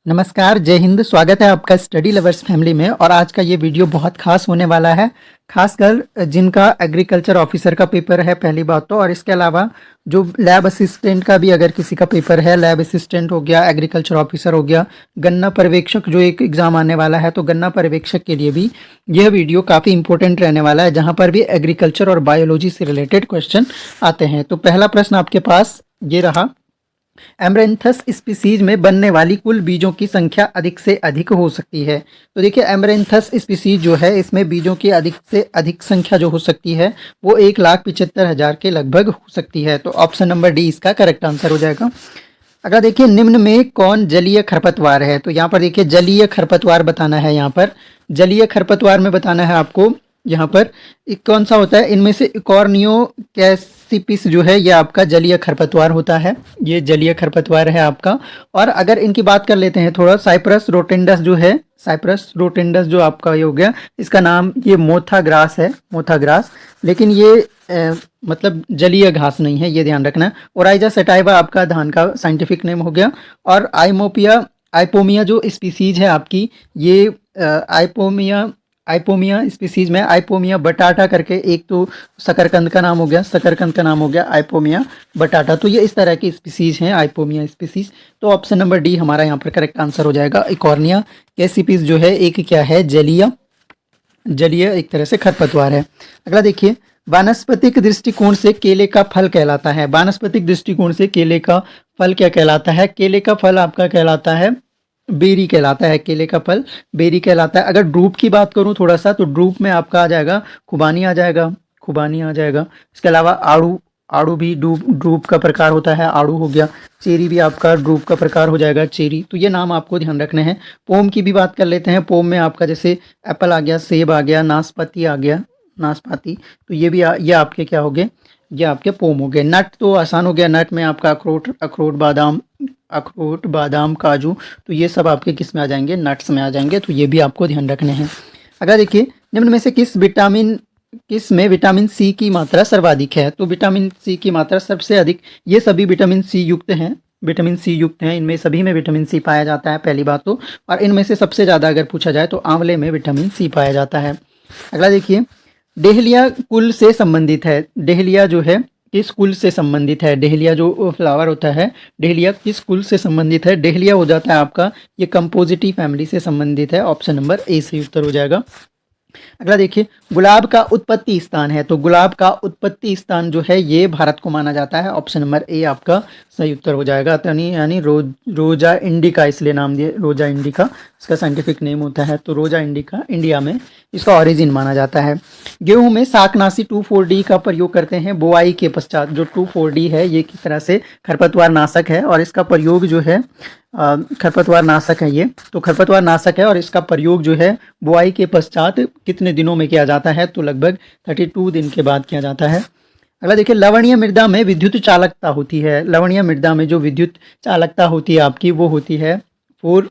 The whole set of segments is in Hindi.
नमस्कार, जय हिंद। स्वागत है आपका स्टडी लवर्स फैमिली में। और आज का ये वीडियो बहुत खास होने वाला है, खासकर जिनका एग्रीकल्चर ऑफिसर का पेपर है पहली बात तो, और इसके अलावा जो लैब असिस्टेंट का भी अगर किसी का पेपर है, लैब असिस्टेंट हो गया, एग्रीकल्चर ऑफिसर हो गया, गन्ना पर्यवेक्षक जो एक एग्ज़ाम आने वाला है, तो गन्ना पर्यवेक्षक के लिए भी यह वीडियो काफ़ी इंपॉर्टेंट रहने वाला है, जहाँ पर भी एग्रीकल्चर और बायोलॉजी से रिलेटेड क्वेश्चन आते हैं। तो पहला प्रश्न आपके पास ये रहा, एमरेंथस स्पीसीज में बनने वाली कुल बीजों की संख्या अधिक से अधिक हो सकती है। तो देखिए, एमरेंथस स्पीसीज जो है इसमें बीजों की अधिक से अधिक संख्या जो हो सकती है वो 1,75,000 के लगभग हो सकती है। तो ऑप्शन नंबर डी इसका करेक्ट आंसर हो जाएगा। अगर देखिए, निम्न में कौन जलीय खरपतवार है, तो यहाँ पर देखिए जलीय खरपतवार बताना है। यहाँ पर जलीय खरपतवार में बताना है आपको, यहाँ पर कौन सा होता है, इनमें से इकॉर्नियो कैसिपिस जो है ये आपका जलीय खरपतवार होता है, ये जलीय खरपतवार है आपका। और अगर इनकी बात कर लेते हैं थोड़ा, साइप्रस रोटेंडस जो है, साइप्रस रोटेंडस जो आपका ये हो गया, इसका नाम ये मोथा ग्रास है, मोथा ग्रास, लेकिन ये मतलब जलीय घास नहीं है, ये ध्यान रखना। ओराइजा सटाइवा आपका धान का साइंटिफिक नेम हो गया। और आइपोमिया जो स्पीसीज है आपकी, ये आइपोमिया स्पीसीज में आइपोमिया बटाटा करके एक तो शकरकंद का नाम हो गया, शकरकंद का नाम हो गया आइपोमिया बटाटा। तो ये इस तरह की स्पीसीज हैं आइपोमिया स्पीसीज। तो ऑप्शन नंबर डी हमारा यहाँ पर करेक्ट आंसर हो जाएगा। इकॉर्निया कैसिपिस जो है एक क्या है, जलीय एक तरह से खरपतवार है। अगला देखिए, वानस्पतिक दृष्टिकोण से केले का फल कहलाता है। वानस्पतिक दृष्टिकोण से केले का फल क्या कहलाता है? केले का फल आपका कहलाता है बेरी कहलाता है, केले का फल बेरी कहलाता है। अगर ड्रूप की बात करूं थोड़ा सा, तो ड्रूप में आपका आ जाएगा खुबानी आ जाएगा, खुबानी आ जाएगा। इसके अलावा आड़ू, आड़ू भी ड्रूप का प्रकार होता है, आड़ू हो गया। चेरी भी आपका ड्रूप का प्रकार हो जाएगा, चेरी। तो ये नाम आपको ध्यान रखने हैं। पोम की भी बात कर लेते हैं। पोम में आपका जैसे एप्पल आ गया, सेब आ गया, नाशपाती आ गया, नाशपाती। तो ये भी ये आपके क्या हो गए, ये आपके पोम हो गए। नट तो आसान हो गया, नट में आपका अखरोट बादाम काजू, तो ये सब आपके किस में आ जाएंगे, नट्स में आ जाएंगे। तो ये भी आपको ध्यान रखने हैं। अगर देखिए, निम्न में से किस में विटामिन सी की मात्रा सर्वाधिक है? तो विटामिन सी की मात्रा सबसे अधिक, ये सभी विटामिन सी युक्त हैं, विटामिन सी युक्त हैं, इनमें सभी में विटामिन सी पाया जाता है पहली बात तो। और इनमें से सबसे ज़्यादा अगर पूछा जाए तो आंवले में विटामिन सी पाया जाता है। अगला देखिए, डेहलिया कुल से संबंधित है। डेहलिया जो है किस कुल से संबंधित है? डेहलिया जो फ्लावर होता है, डेहलिया किस कुल से संबंधित है? डेहलिया हो जाता है आपका ये कंपोजिटी फैमिली से संबंधित है। ऑप्शन नंबर ए सही उत्तर हो जाएगा। अगला देखिए, गुलाब का उत्पत्ति स्थान है। तो गुलाब का उत्पत्ति स्थान जो है ये भारत को माना जाता है। ऑप्शन नंबर ए आपका सही उत्तर हो जाएगा। यानी रोजा इंडिका इसलिए नाम दिए, रोजा इंडिका इसका साइंटिफिक नेम होता है। तो रोजा इंडिका इंडिया में इसका ओरिजिन माना जाता है। गेहूं में शाकनाशी 2,4-D का प्रयोग करते हैं बुआई के पश्चात। जो 2,4-D है ये किस तरह से खरपतवार नाशक है, और इसका प्रयोग जो है खरपतवार नाशक है ये। तो खरपतवार नाशक है और इसका प्रयोग जो है बुआई के पश्चात कितने दिनों में किया जाता है? तो लगभग 32 दिन के बाद किया जाता है। अगला देखिए, लवणीय मृदा में विद्युत चालकता होती है। लवणीय मृदा में जो विद्युत चालकता होती है आपकी वो होती है 4,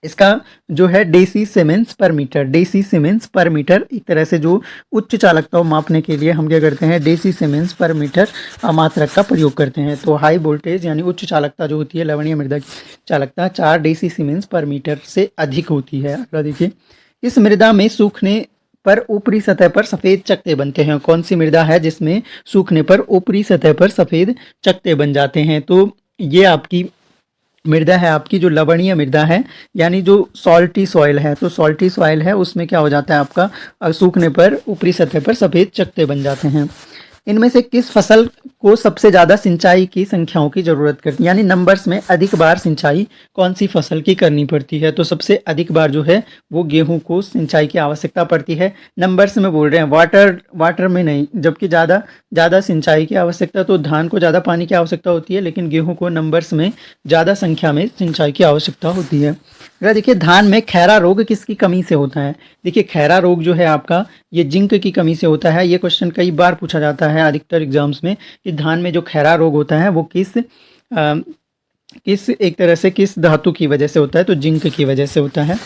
इसका जो है डेसी सीमेंस पर मीटर। डेसी सीमेंस पर मीटर एक तरह से जो उच्च चालकता मापने के लिए हम क्या करते हैं, डेसी सीमेंस पर मीटर मात्रक का प्रयोग करते हैं। तो हाई वोल्टेज यानी उच्च चालकता जो होती है लवणीय मृदा की चालकता 4 डेसी सीमेंस पर मीटर से अधिक होती है। अगला देखिए, इस मृदा में सूखने पर ऊपरी सतह पर सफ़ेद चकते बनते हैं। कौन सी मृदा है जिसमें सूखने पर ऊपरी सतह पर सफ़ेद चकते बन जाते हैं? तो ये आपकी मृदा है आपकी जो लवणीय मृदा है, यानी जो सॉल्टी सॉइल है। तो सॉल्टी सॉइल है उसमें क्या हो जाता है आपका सूखने पर ऊपरी सतह पर सफ़ेद चकते बन जाते हैं। इनमें से किस फसल को सबसे ज़्यादा सिंचाई की संख्याओं की ज़रूरत करती है, यानी नंबर्स में अधिक बार सिंचाई कौन सी फसल की करनी पड़ती है? तो सबसे अधिक बार जो है वो गेहूं को सिंचाई की आवश्यकता पड़ती है। नंबर्स में बोल रहे हैं, वाटर में नहीं। जबकि ज़्यादा सिंचाई की आवश्यकता तो धान को ज़्यादा पानी की आवश्यकता होती है, लेकिन गेहूँ को नंबर्स में ज़्यादा संख्या में सिंचाई की आवश्यकता होती है। अगर देखिए, धान में खैरा रोग किसकी कमी से होता है? देखिए, खैरा रोग जो है आपका ये जिंक की कमी से होता है। ये क्वेश्चन कई बार पूछा जाता है अधिकतर एग्जाम्स में कि धान में जो खैरा रोग होता है वो किस एक तरह से किस धातु की वजह से होता है? तो जिंक की वजह से होता है।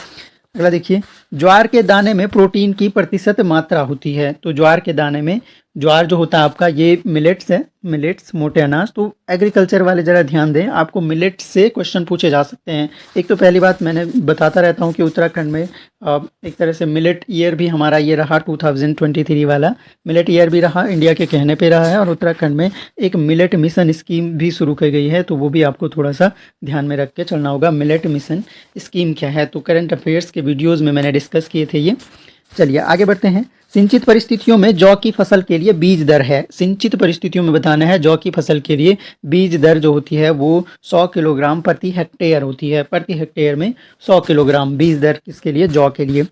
अगला देखिए, ज्वार के दाने में प्रोटीन की प्रतिशत मात्रा होती है। तो ज्वार के दाने में ज्वार जो होता है आपका ये मिलेट्स है, मिलेट्स मोटे अनाज। तो एग्रीकल्चर वाले ज़रा ध्यान दें, आपको मिलेट्स से क्वेश्चन पूछे जा सकते हैं। एक तो पहली बात मैंने बताता रहता हूँ कि उत्तराखंड में एक तरह से मिलेट ईयर भी हमारा ये रहा 2023 वाला मिलेट ईयर भी रहा, इंडिया के कहने पे रहा है। और उत्तराखंड में एक मिलेट मिशन स्कीम भी शुरू की गई है, तो वो भी आपको थोड़ा सा ध्यान में रख के चलना होगा। मिलेट मिशन स्कीम क्या है, तो करंट अफेयर्स के वीडियोज़ में मैंने डिस्कस किए थे ये। चलिए आगे बढ़ते हैं। सिंचित परिस्थितियों में जौ की फसल के लिए बीज दर है, सिंचित परिस्थितियों में बताना है जौ की फसल के लिए बीज दर जो होती है वो 100 किलोग्राम प्रति हेक्टेयर होती है। प्रति हेक्टेयर में 100 किलोग्राम बीज दर किसके लिए, जौ के लिए।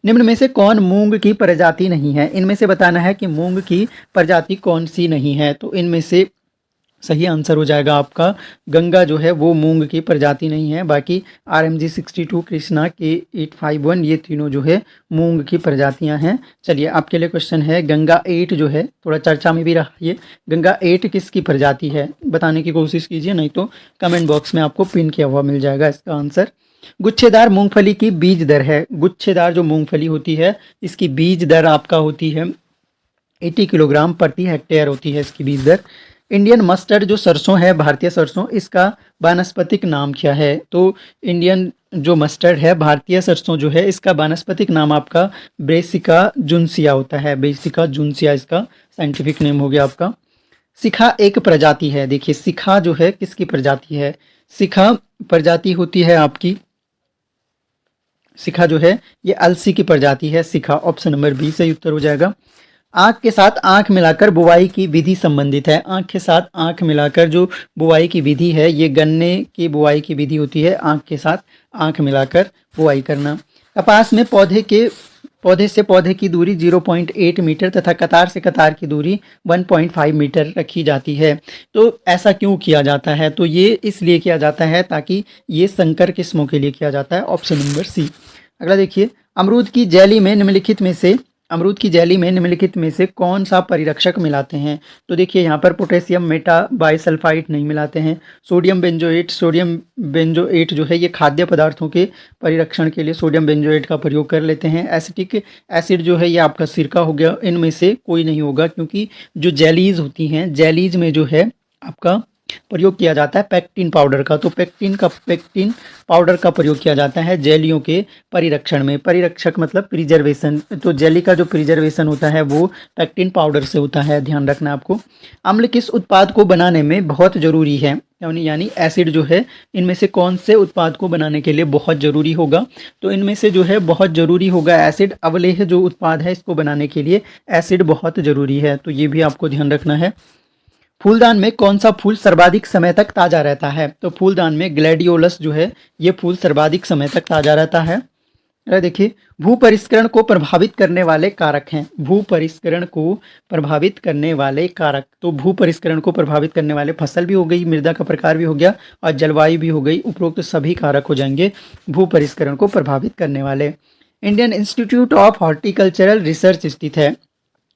निम्न में से कौन मूंग की प्रजाति नहीं है, इनमें से बताना है कि मूंग की प्रजाति कौन सी नहीं है। तो इनमें से सही आंसर हो जाएगा आपका गंगा जो है वो मूंग की प्रजाति नहीं है। बाकी RMG 62, कृष्णा के 851 ये तीनों जो है मूंग की प्रजातियां हैं। चलिए आपके लिए क्वेश्चन है, गंगा 8 जो है थोड़ा चर्चा में भी रहा, ये गंगा 8 किसकी प्रजाति है, बताने की कोशिश कीजिए, नहीं तो कमेंट बॉक्स में आपको पिन किया हुआ मिल जाएगा इसका आंसर। गुच्छेदार मूंगफली की बीज दर है, गुच्छेदार जो मूंगफली होती है इसकी बीज दर आपका होती है 80 किलोग्राम प्रति हेक्टेयर होती है इसकी बीज दर। इंडियन मस्टर्ड जो सरसों है, भारतीय सरसों, इसका वानस्पतिक नाम क्या है। तो इंडियन जो मस्टर्ड है, भारतीय सरसों जो है, इसका वानस्पतिक नाम आपका ब्रेसिका जुनसिया होता है। ब्रेसिका जुनसिया इसका साइंटिफिक नेम हो गया आपका। सिखा एक प्रजाति है, देखिए सिखा जो है किसकी प्रजाति है, सिखा प्रजाति होती है आपकी, सिखा जो है ये अलसी की प्रजाति है, सिखा। ऑप्शन नंबर बी सही उत्तर हो जाएगा। आंख के साथ आंख मिलाकर बुवाई की विधि संबंधित है, आंख के साथ आंख मिलाकर जो बुवाई की विधि है ये गन्ने की बुवाई की विधि होती है, आंख के साथ आंख मिलाकर बुवाई करना। कपास में पौधे से पौधे की दूरी 0.8 मीटर तथा कतार से कतार की दूरी 1.5 मीटर रखी जाती है। तो ऐसा क्यों किया जाता है, तो ये इसलिए किया जाता है ताकि ये संकर किस्मों के लिए किया जाता है। Option number C. अगला देखिए, अमरूद की जेली में निम्नलिखित में से कौन सा परिरक्षक मिलाते हैं। तो देखिए यहाँ पर पोटेशियम मेटा बाइसल्फाइड नहीं मिलाते हैं। सोडियम बेंजोएट जो है ये खाद्य पदार्थों के परिरक्षण के लिए सोडियम बेंजोएट का प्रयोग कर लेते हैं। एसिटिक एसिड जो है ये आपका सिरका हो गया, इनमें से कोई नहीं होगा, क्योंकि जो जेलीज होती हैं, जेलीज में जो है आपका प्रयोग किया जाता है पेक्टिन पाउडर का। तो पेक्टिन पाउडर का प्रयोग किया जाता है जेलियों के परिरक्षण में। परिरक्षक मतलब प्रिजर्वेशन, तो जेली का जो प्रिजर्वेशन होता है वो पेक्टिन पाउडर से होता है, ध्यान रखना आपको। अम्ल किस उत्पाद को बनाने में बहुत जरूरी है, यानी एसिड जो है इनमें से कौन से उत्पाद को बनाने के लिए बहुत ज़रूरी होगा। तो इनमें से जो है बहुत ज़रूरी होगा एसिड। अवलेह जो उत्पाद है इसको बनाने के लिए एसिड बहुत ज़रूरी है, तो ये भी आपको ध्यान रखना है। फूलदान में कौन सा फूल सर्वाधिक समय तक ताज़ा रहता है। तो फूलदान में ग्लैडियोलस जो है ये फूल सर्वाधिक समय तक ताज़ा रहता है। देखिए, भू परिष्करण को प्रभावित करने वाले कारक हैं, भू परिष्करण को प्रभावित करने वाले कारक। तो भू परिष्करण को प्रभावित करने वाले फसल भी हो गई, मृदा का प्रकार भी हो गया और जलवायु भी हो गई, उपरोक्त सभी कारक हो जाएंगे भू परिष्करण को प्रभावित करने वाले। Indian institute of horticultural research स्थित है,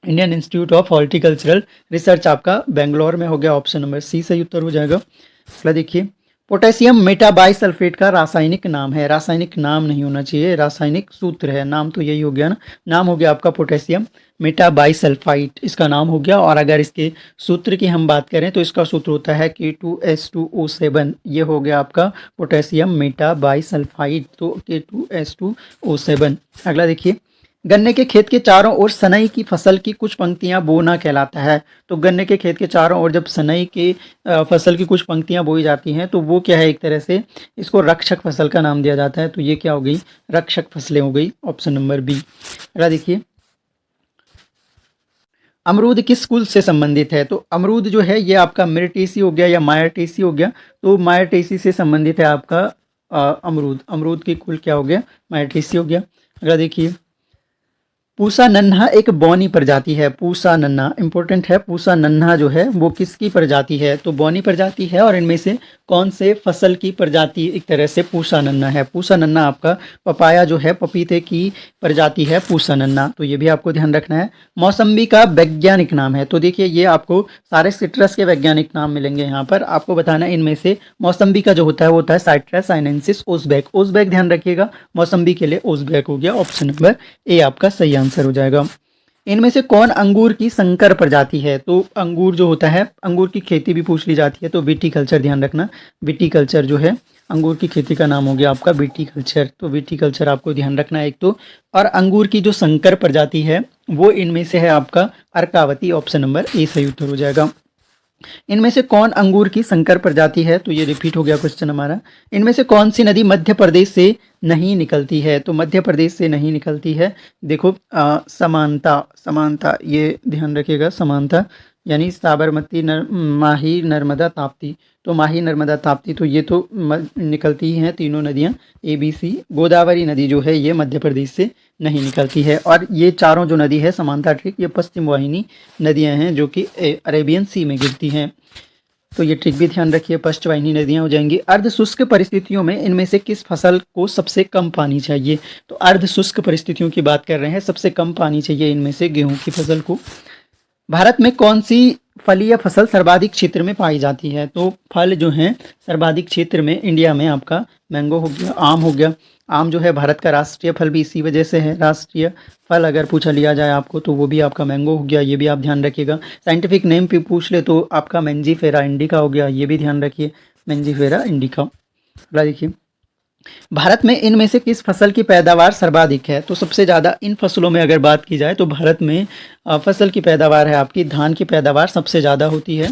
Indian institute of horticultural research आपका बेंगलोर में हो गया। ऑप्शन नंबर सी सही उत्तर हो जाएगा। अगला देखिए, पोटेशियम मेटाबाइसल्फेट का रासायनिक नाम है, रासायनिक नाम नहीं होना चाहिए, रासायनिक सूत्र है, नाम तो यही हो गया ना, नाम हो गया आपका पोटेशियम मेटाबाइसल्फाइट, इसका नाम हो गया। और अगर इसके सूत्र की हम बात करें तो इसका सूत्र होता है K2S2O7, ये हो गया आपका पोटेशियम मेटाबाइसल्फाइट, तो K2S2O7। अगला देखिए, गन्ने के खेत के चारों ओर सनई की फसल की कुछ पंक्तियां बोना कहलाता है। तो गन्ने के खेत के चारों ओर जब सनई के फसल की कुछ पंक्तियां बोई जाती हैं तो वो क्या है, एक तरह से इसको रक्षक फसल का नाम दिया जाता है। तो ये क्या हो गई, रक्षक फसलें हो गई। Option number B. अगला देखिए, अमरूद किस कुल से संबंधित है। तो अमरूद जो है ये आपका मिर्टेसी हो गया या मायरटेसी हो गया। तो मायरटेसी से संबंधित है आपका अमरूद की कुल क्या हो गया, मायरटेसी हो गया। अगला देखिए, पूसा नन्हा एक बौनी प्रजाति है, पूसा नन्हा इंपॉर्टेंट है। पूसा नन्हा जो है वो किसकी प्रजाति है, तो बौनी प्रजाति है। और इनमें से कौन से फसल की प्रजाति एक तरह से पूसा नन्हा है। पूसा नन्हा आपका पपाया जो है पपीते की प्रजाति है पूसा नन्हा, तो ये भी आपको ध्यान रखना है। मौसम्बी का वैज्ञानिक नाम है, तो देखिए ये आपको सारे सिट्रस के वैज्ञानिक नाम मिलेंगे यहाँ पर, आपको बताना है इनमें से मौसम्बी का जो होता है वो होता है साइट्रस साइनेंसिस ओसबेक, ध्यान रखिएगा, मौसम्बी के लिए ओसबेक हो गया। ऑप्शन नंबर ए आपका सही आंसर हो जाएगा। इनमें से कौन अंगूर की संकर प्रजाति है? तो अंगूर जो होता है, अंगूर की खेती भी पूछ ली जाती है, तो विटीकल्चर ध्यान रखना। विटीकल्चर जो है अंगूर की खेती का नाम हो गया आपका विटीकल्चर, तो विटीकल्चर आपको ध्यान रखना है एक तो। और अंगूर की जो संकर प्रजाति है वो इनमें से है आपका अर्कावती, ऑप्शन नंबर ए सही उत्तर हो जाएगा। इनमें से कौन अंगूर की संकर प्रजाति है? तो ये रिपीट हो गया क्वेश्चन हमारा। इनमें से कौन सी नदी मध्य प्रदेश से नहीं निकलती है? तो मध्य प्रदेश से नहीं निकलती है, देखो समानता, समानता ये ध्यान रखिएगा, समानता यानी साबरमती, माही, नर्मदा, ताप्ती। तो माही, नर्मदा, ताप्ती, तो ये तो निकलती ही हैं तीनों नदियाँ ABC। गोदावरी नदी जो है ये मध्य प्रदेश से नहीं निकलती है। और ये चारों जो नदी है समांता ट्रिक, ये पश्चिम वाहिनी नदियाँ हैं जो कि अरेबियन सी में गिरती हैं। तो ये ट्रिक भी ध्यान रखिए, पश्चिम वाहिनी नदियाँ हो जाएंगी। अर्ध शुष्क परिस्थितियों में इनमें से किस फसल को सबसे कम पानी चाहिए? तो अर्ध शुष्क परिस्थितियों की बात कर रहे हैं, सबसे कम पानी चाहिए इनमें से गेहूं की फसल को। भारत में कौन सी फलीय फसल सर्वाधिक क्षेत्र में पाई जाती है? तो फल जो हैं सर्वाधिक क्षेत्र में इंडिया में आपका मैंगो हो गया, आम हो गया। आम जो है भारत का राष्ट्रीय फल भी इसी वजह से है, राष्ट्रीय फल अगर पूछा लिया जाए आपको तो वो भी आपका मैंगो हो गया, ये भी आप ध्यान रखिएगा। साइंटिफिक नेम भी पूछ ले तो आपका मेंजीफेरा इंडिका हो गया, ये भी ध्यान रखिए, मेंजीफेरा इंडिका। अगला देखिए, भारत में इनमें से किस फसल की पैदावार सर्वाधिक है? तो सबसे ज़्यादा इन फसलों में अगर बात की जाए तो भारत में फसल की पैदावार है आपकी, धान की पैदावार सबसे ज़्यादा होती है,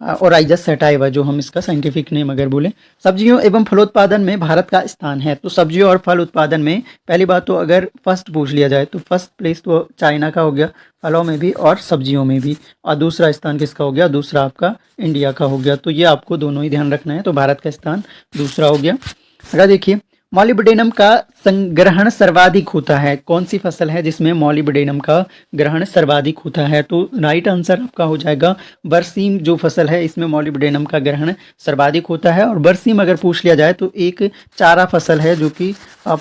और आइजस सैटाइवा जो हम इसका साइंटिफिक नेम अगर बोलें। सब्जियों एवं फलोत्पादन में भारत का स्थान है, तो सब्जियों और फल उत्पादन में पहली बात तो अगर फर्स्ट पूछ लिया जाए तो फर्स्ट प्लेस तो चाइना का हो गया, फलों में भी और सब्जियों में भी। और दूसरा स्थान किसका हो गया? दूसरा आपका इंडिया का हो गया। तो ये आपको दोनों ही ध्यान रखना है, तो भारत का स्थान दूसरा हो गया। अगर देखिए, मॉलिब्डेनम का संग्रहण सर्वाधिक होता है, कौन सी फसल है जिसमें मॉलिब्डेनम का ग्रहण सर्वाधिक होता है? तो राइट आंसर आपका हो जाएगा बरसीम जो फसल है, इसमें मॉलिब्डेनम का ग्रहण सर्वाधिक होता है। और बरसीम अगर पूछ लिया जाए तो एक चारा फसल है जो कि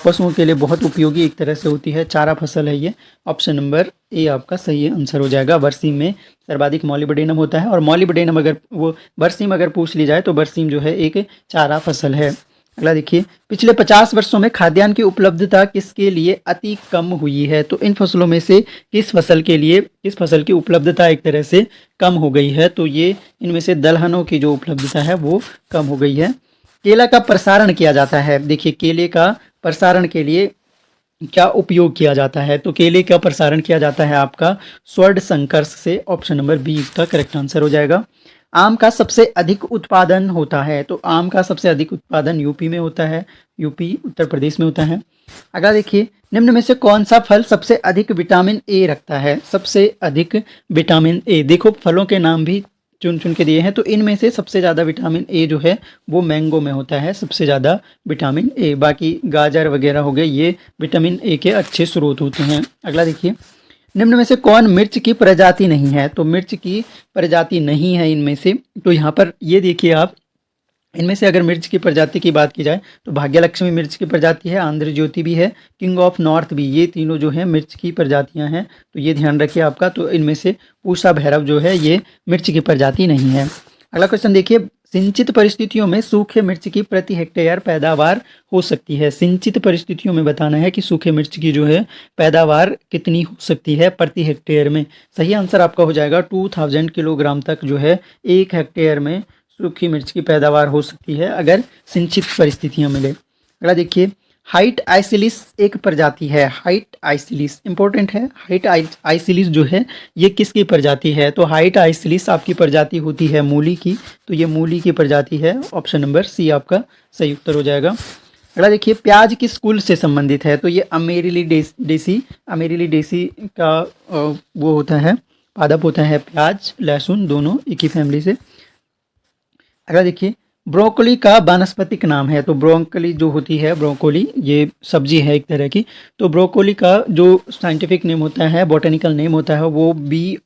पशुओं के लिए बहुत उपयोगी एक तरह से होती है, चारा फसल है ये, ऑप्शन नंबर ए आपका सही आंसर हो जाएगा। बरसीम में सर्वाधिक मॉलिब्डेनम होता है, और मॉलिब्डेनम अगर वो बरसीम अगर पूछ ली जाए तो बरसीम जो है एक चारा फसल है। अगला देखिए, पिछले 50 वर्षों में खाद्यान्न की उपलब्धता किसके लिए अति कम हुई है? तो इन फसलों में से किस फसल के लिए, किस फसल की उपलब्धता एक तरह से कम हो गई है? तो ये इनमें से दलहनों की जो उपलब्धता है वो कम हो गई है। केला का प्रसारण किया जाता है, देखिए केले का प्रसारण के लिए क्या उपयोग किया जाता है? तो केले का प्रसारण किया जाता है आपका स्वर्ण संकर्ष से, ऑप्शन नंबर बी इसका करेक्ट आंसर हो जाएगा। आम का सबसे अधिक उत्पादन होता है, तो आम का सबसे अधिक उत्पादन यूपी में होता है, यूपी उत्तर प्रदेश में होता है। अगला देखिए, निम्न में से कौन सा फल सबसे अधिक विटामिन ए रखता है? सबसे अधिक विटामिन ए, देखो फलों के नाम भी चुन चुन के दिए हैं, तो इनमें से सबसे ज़्यादा विटामिन ए जो है वो मैंगो में होता है, सबसे ज़्यादा विटामिन ए। बाकी गाजर वगैरह हो गए, ये विटामिन ए के अच्छे स्रोत होते हैं। अगला देखिए, निम्न में से कौन मिर्च की प्रजाति नहीं है? तो मिर्च की प्रजाति नहीं है इनमें से, तो यहाँ पर ये देखिए आप, इनमें से अगर मिर्च की प्रजाति की बात की जाए तो भाग्य लक्ष्मी मिर्च की प्रजाति है, आंध्र ज्योति भी है, किंग ऑफ नॉर्थ भी, ये तीनों जो है मिर्च की प्रजातियां हैं, तो ये ध्यान रखिए आपका। तो इनमें से पूषा भैरव जो है ये मिर्च की प्रजाति नहीं है। अगला क्वेश्चन देखिए, सिंचित परिस्थितियों में सूखे मिर्च की प्रति हेक्टेयर पैदावार हो सकती है? सिंचित परिस्थितियों में बताना है कि सूखे मिर्च की जो है पैदावार कितनी हो सकती है प्रति हेक्टेयर में। सही आंसर आपका हो जाएगा 2000 किलोग्राम तक जो है 1 हेक्टेयर में सूखी मिर्च की पैदावार हो सकती है अगर सिंचित परिस्थितियां मिले। अगला देखिए, हाइट आइसिलिस एक प्रजाति है, हाइट आइसिलिस इंपॉर्टेंट है, हाइट आइसिलिस जो है ये किसकी प्रजाति है? तो हाइट आइसिलिस आपकी प्रजाति होती है मूली की, तो ये मूली की प्रजाति है, ऑप्शन नंबर सी आपका सही उत्तर हो जाएगा। अगला देखिए, प्याज किस कुल से संबंधित है? तो ये अमेरिलिडेसी, अमेरिलिडेसी का वो होता है, पादप होता है, प्याज लहसुन दोनों एक ही फैमिली से। अगला देखिए, ब्रोकोली का वानस्पतिक नाम है, तो ब्रोकोली जो होती है, ब्रोकोली ये सब्जी है एक तरह की, तो ब्रोकोली का जो साइंटिफिक नेम होता है, बॉटनिकल नेम होता है वो बी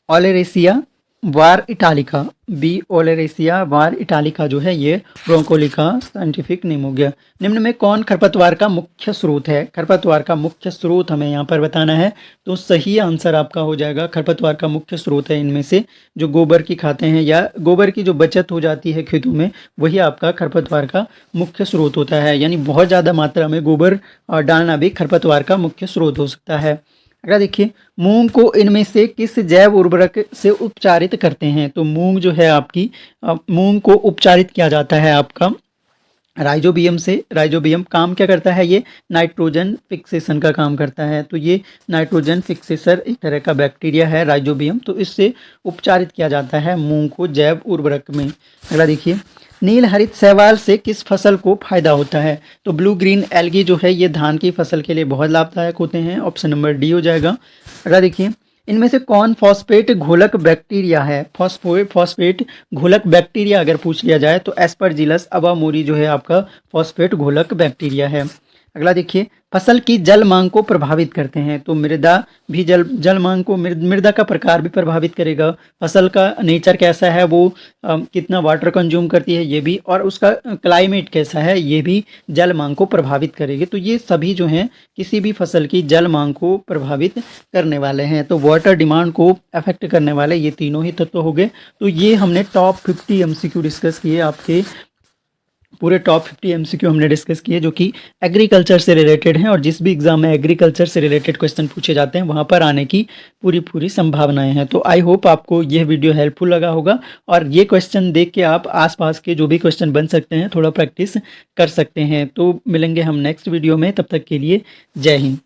ओलेरेसिया वार इटालिका, बी ओलेरेसिया वार इटालिका जो है ये ब्रोकोली का साइंटिफिक नेम हो गया। निम्न में कौन खरपतवार का मुख्य स्रोत है? खरपतवार का मुख्य स्रोत हमें यहाँ पर बताना है, तो सही आंसर आपका हो जाएगा खरपतवार का मुख्य स्रोत है इनमें से जो गोबर की खाते हैं या गोबर की जो बचत हो जाती है खेतों में, वही आपका खरपतवार का मुख्य स्रोत होता है। यानी बहुत ज़्यादा मात्रा में गोबर डालना भी खरपतवार का मुख्य स्रोत हो सकता है। अगला देखिए, मूंग को इनमें से किस जैव उर्वरक से उपचारित करते हैं? तो मूंग जो है आपकी मूंग को उपचारित किया जाता है आपका राइजोबियम से। राइजोबियम काम क्या करता है? ये नाइट्रोजन फिक्सेशन का काम करता है। तो ये नाइट्रोजन फिक्सेसर एक तरह का बैक्टीरिया है राइजोबियम, तो इससे उपचारित किया जाता है मूंग को जैव उर्वरक में। अगला देखिए, नील हरित शैवाल से किस फसल को फायदा होता है? तो ब्लू ग्रीन एल्गी जो है ये धान की फसल के लिए बहुत लाभदायक होते हैं। ऑप्शन नंबर डी हो जाएगा। अगला देखिए, इनमें से कौन फॉस्फेट घोलक बैक्टीरिया है? फॉस्फेट घोलक बैक्टीरिया अगर पूछ लिया जाए तो एस्परजिलस अबामोरी जो है आपका फॉस्फेट घोलक बैक्टीरिया है। अगला देखिए, फसल की जल मांग को प्रभावित करते हैं। तो मृदा भी जल मांग को मृदा का प्रकार भी प्रभावित करेगा। फसल का नेचर कैसा है, वो कितना वाटर कंज्यूम करती है ये भी, और उसका क्लाइमेट कैसा है ये भी जल मांग को प्रभावित करेगी। तो ये सभी जो हैं किसी भी फसल की जल मांग को प्रभावित करने वाले हैं। तो वाटर डिमांड को अफेक्ट करने वाले ये तीनों ही तत्व हो गए। तो ये हमने टॉप 50 MCQ डिस्कस किए। आपके पूरे टॉप 50 MCQ हमने डिस्कस किए जो कि एग्रीकल्चर से रिलेटेड हैं, और जिस भी एग्जाम में एग्रीकल्चर से रिलेटेड क्वेश्चन पूछे जाते हैं वहाँ पर आने की पूरी संभावनाएं हैं। तो आई होप आपको यह वीडियो हेल्पफुल लगा होगा, और ये क्वेश्चन देख के आप आसपास के जो भी क्वेश्चन बन सकते हैं थोड़ा प्रैक्टिस कर सकते हैं। तो मिलेंगे हम नेक्स्ट वीडियो में, तब तक के लिए जय हिंद।